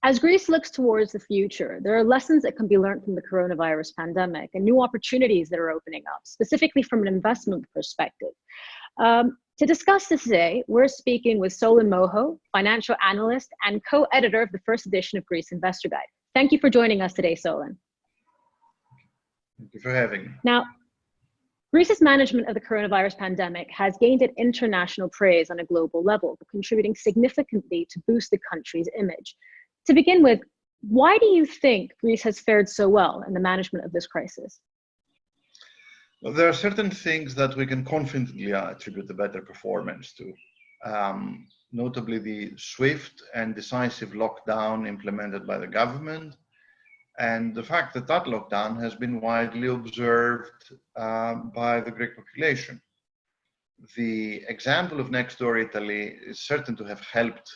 As Greece looks towards the future, there are lessons that can be learned from the coronavirus pandemic and new opportunities that are opening up, specifically from an investment perspective. To discuss this today, we're speaking with Solon Molho, financial analyst and co-editor of the first edition of Greece Investor Guide. Thank you for joining us today, Solon. Thank you for having me. Now, Greece's management of the coronavirus pandemic has gained an international praise on a global level, contributing significantly to boost the country's image. To begin with, why do you think Greece has fared so well in the management of this crisis? Well, there are certain things that we can confidently attribute the better performance to, notably the swift and decisive lockdown implemented by the government, and the fact that that lockdown has been widely observed by the Greek population. The example of next door Italy is certain to have helped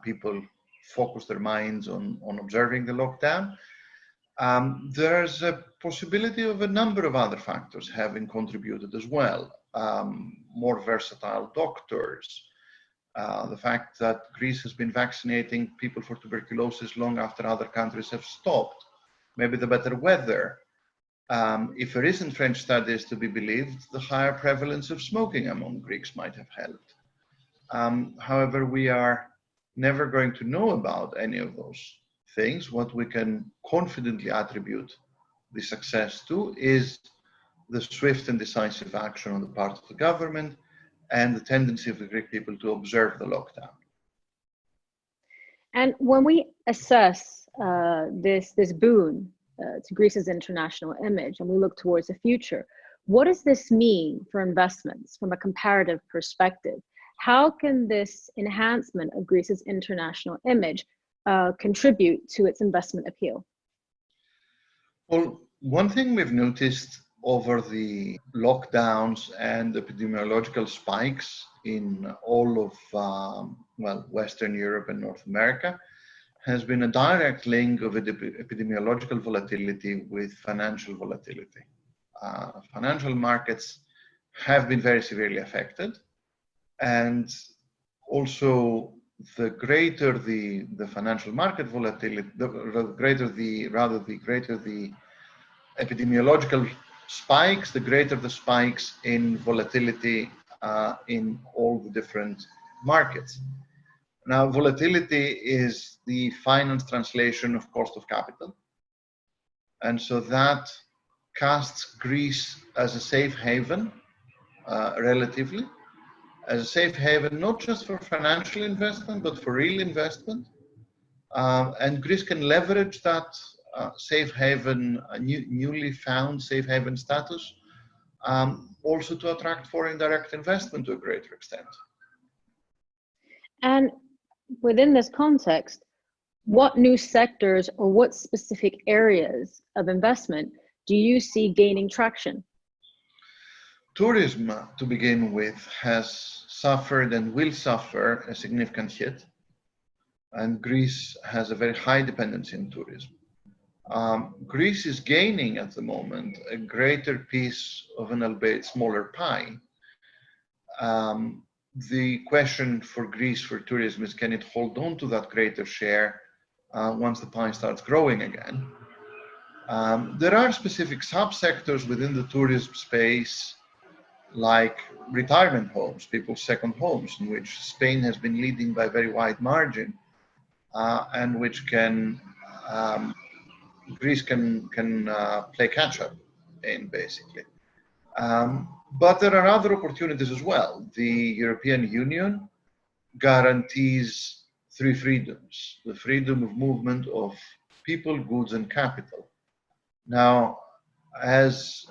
people focus their minds on observing the lockdown. There's a possibility of a number of other factors having contributed as well. More versatile doctors, the fact that Greece has been vaccinating people for tuberculosis long after other countries have stopped, maybe the better weather. If a recent French study is to be believed, the higher prevalence of smoking among Greeks might have helped. However, we are never going to know about any of those things. What we can confidently attribute the success to is the swift and decisive action on the part of the government and the tendency of the Greek people to observe the lockdown. And when we assess this boon to Greece's international image and we look towards the future, what does this mean for investments from a comparative perspective? How can this enhancement of Greece's international image contribute to its investment appeal? Well, one thing we've noticed over the lockdowns and epidemiological spikes in all of Western Europe and North America has been a direct link of epidemiological volatility with financial volatility. Financial markets have been very severely affected, and also the greater the financial market volatility, the greater the epidemiological spikes, the greater the spikes in volatility in all the different markets. Now, volatility is the finance translation of cost of capital. And so that casts Greece as a safe haven, relatively, as a safe haven, not just for financial investment, but for real investment. And Greece can leverage that safe haven, newly found safe haven status, also to attract foreign direct investment to a greater extent. And within this context, what new sectors or what specific areas of investment do you see gaining traction? Tourism, to begin with, has suffered and will suffer a significant hit, and Greece has a very high dependency on tourism. Greece is gaining at the moment a greater piece of an albeit smaller pie. The question for Greece for tourism is, can it hold on to that greater share once the pie starts growing again? There are specific subsectors within the tourism space, like retirement homes, people's second homes, in which Spain has been leading by a very wide margin, and which Greece can play catch up in, basically. But there are other opportunities as well. The European Union guarantees three freedoms: the freedom of movement of people, goods, and capital. Now, as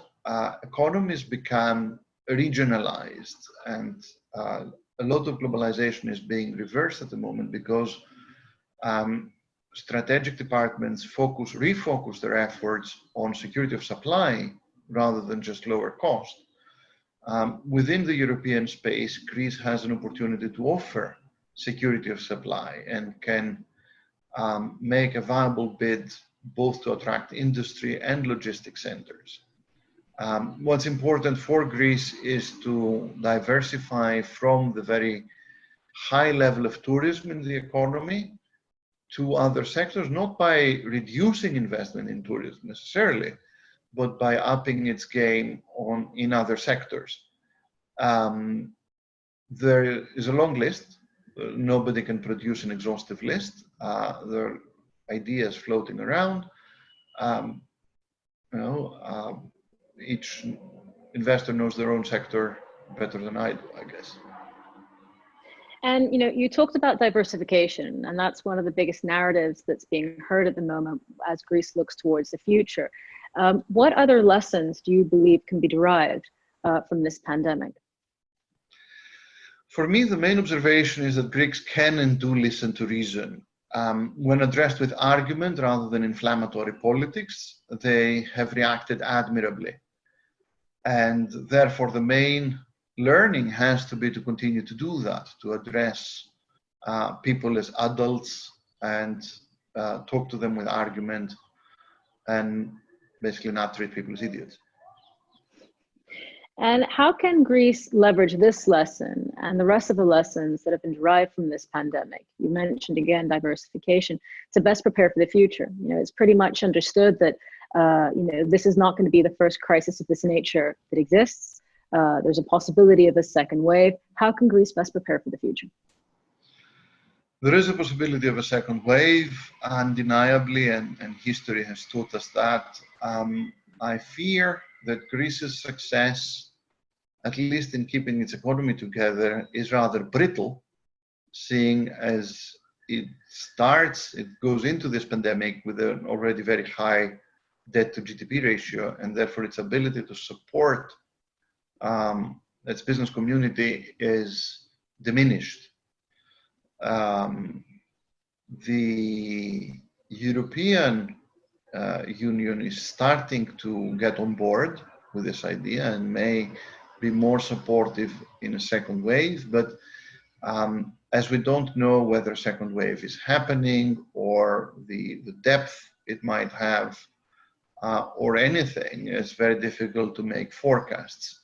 economies become regionalized, and a lot of globalization is being reversed at the moment because strategic departments refocus their efforts on security of supply rather than just lower cost. Within the European space, Greece has an opportunity to offer security of supply and can make a viable bid both to attract industry and logistics centers. What's important for Greece is to diversify from the very high level of tourism in the economy to other sectors, not by reducing investment in tourism necessarily, but by upping its game in other sectors. There is a long list. Nobody can produce an exhaustive list. There are ideas floating around. Each investor knows their own sector better than I do, I guess. And you talked about diversification, and that's one of the biggest narratives that's being heard at the moment as Greece looks towards the future. What other lessons do you believe can be derived from this pandemic? For me, the main observation is that Greeks can and do listen to reason. When addressed with argument rather than inflammatory politics, they have reacted admirably. And therefore, the main learning has to be to continue to do that, to address people as adults and talk to them with argument and basically not treat people as idiots. And how can Greece leverage this lesson and the rest of the lessons that have been derived from this pandemic? You mentioned again diversification to best prepare for the future. It's pretty much understood that this is not going to be the first crisis of this nature that exists. There's a possibility of a second wave. How can Greece best prepare for the future? There is a possibility of a second wave, undeniably, and history has taught us that. I fear that Greece's success, at least in keeping its economy together, is rather brittle, seeing as it goes into this pandemic with an already very high debt to GDP ratio, and therefore its ability to support its business community is diminished. The European Union is starting to get on board with this idea and may be more supportive in a second wave, but as we don't know whether a second wave is happening or the depth it might have or anything, it's very difficult to make forecasts.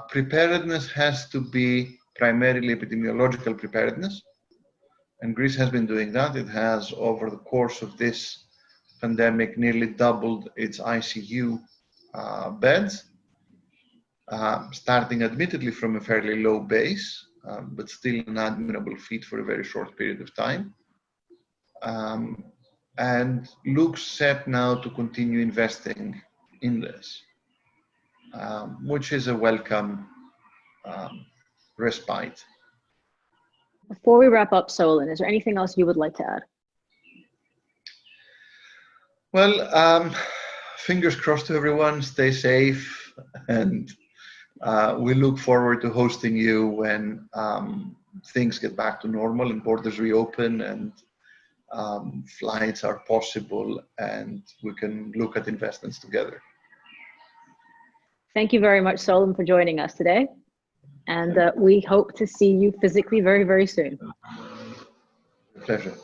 Preparedness has to be primarily epidemiological preparedness, and Greece has been doing that. It has, over the course of this pandemic, nearly doubled its ICU beds, starting admittedly from a fairly low base, but still an admirable feat for a very short period of time. And looks set now to continue investing in this, which is a welcome respite. Before we wrap up, Solon, is there anything else you would like to add? Well, fingers crossed to everyone, stay safe, and we look forward to hosting you when things get back to normal and borders reopen and flights are possible and we can look at investments together. Thank you very much, Solon, for joining us today. And we hope to see you physically very, very soon. Pleasure.